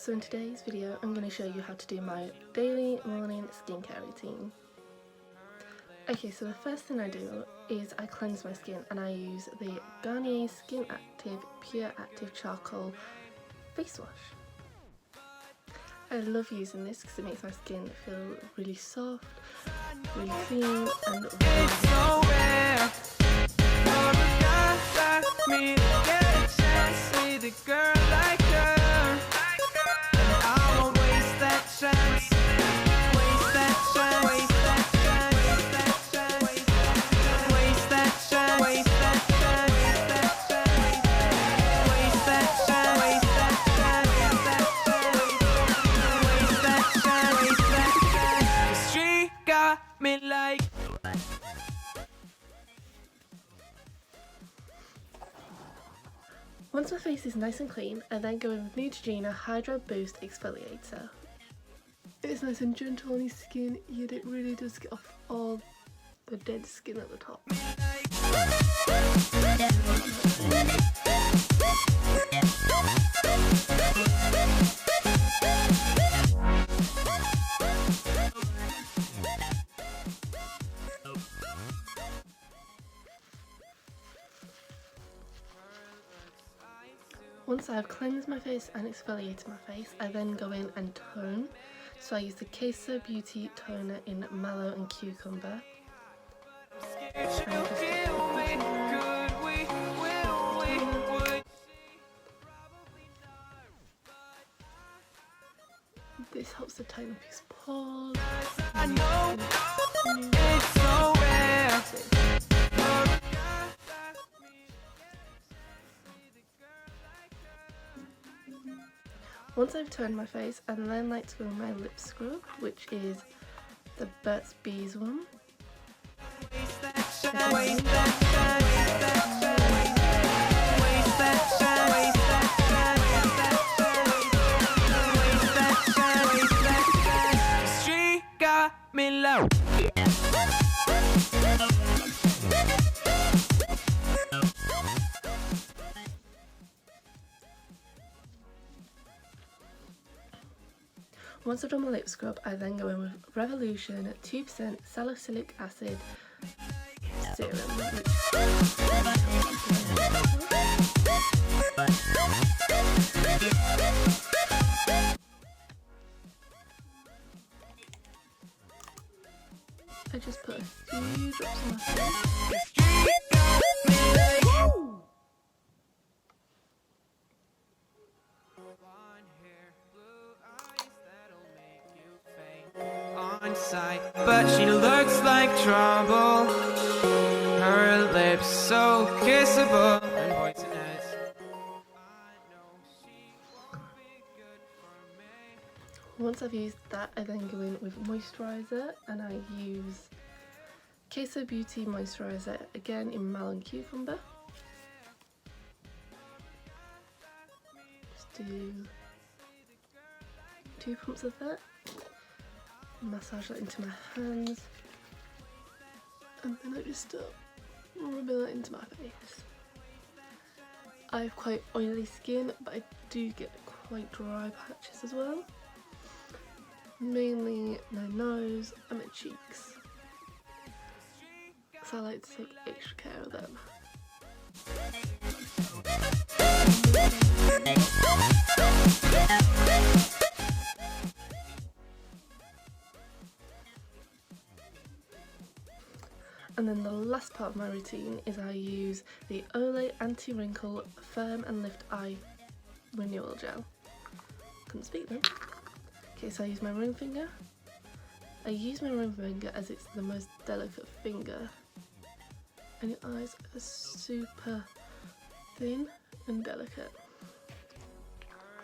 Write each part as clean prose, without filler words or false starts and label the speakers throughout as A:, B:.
A: So in today's video I'm going to show you how to do my daily morning skincare routine. Okay, so the first thing I do is I cleanse my skin and I use the Garnier Skin Active Pure Active Charcoal Face Wash. I love using this because it makes my skin feel really soft, really clean and really Once my face is nice and clean, I then go in with Neutrogena Hydro Boost Exfoliator. It's nice and gentle on your skin, yet it really does get off all the dead skin at the top. Once I've cleansed my face and exfoliated my face, I then go in and tone. So I use the KaesoBeauty toner in Mallow and Cucumber. This helps to tighten up his pores. I know it's so rare. Once I've turned my face, I then like to go with my lip scrub, which is the Burts Bees one. She got me low. Once I've done my lip scrub, I then go in with Revolution 2% Salicylic Acid Serum. I just put a few drops on my face.
B: But she looks like trouble. Her lips so kissable and poisonous.
A: Once I've used that, I then go in with moisturiser and I use KaesoBeauty moisturiser again in Mallow and Cucumber. Just do 2 pumps of that. Massage that into my hands and then I just start rubbing that into my face. I have quite oily skin, but I do get quite dry patches as well, mainly my nose and my cheeks, so I like to take extra care of them. And then the last part of my routine is I use the Olay Anti-Wrinkle Firm and Lift Eye Renewal Gel. Couldn't speak then. Okay, so I use my ring finger. I use my ring finger as it's the most delicate finger. And your eyes are super thin and delicate.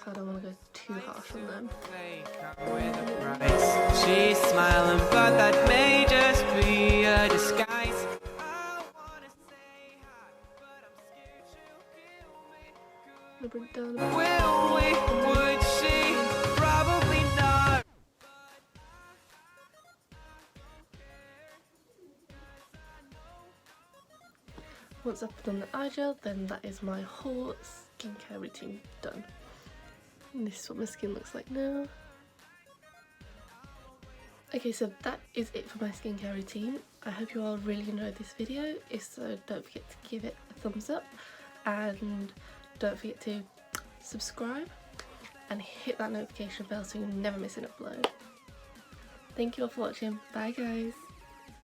A: So I don't want to go too harsh on them.
B: She's smiling, but that may just be a disguise.
A: Bring it down a bit.
B: Will we? Would she? Probably not.
A: Once I've done the eye gel, then that is my whole skincare routine done. And this is what my skin looks like now. Okay, so that is it for my skincare routine. I hope you all really enjoyed this video. If so, don't forget to give it a thumbs up and don't forget to subscribe and hit that notification bell so you never miss an upload. Thank you all for watching. Bye guys.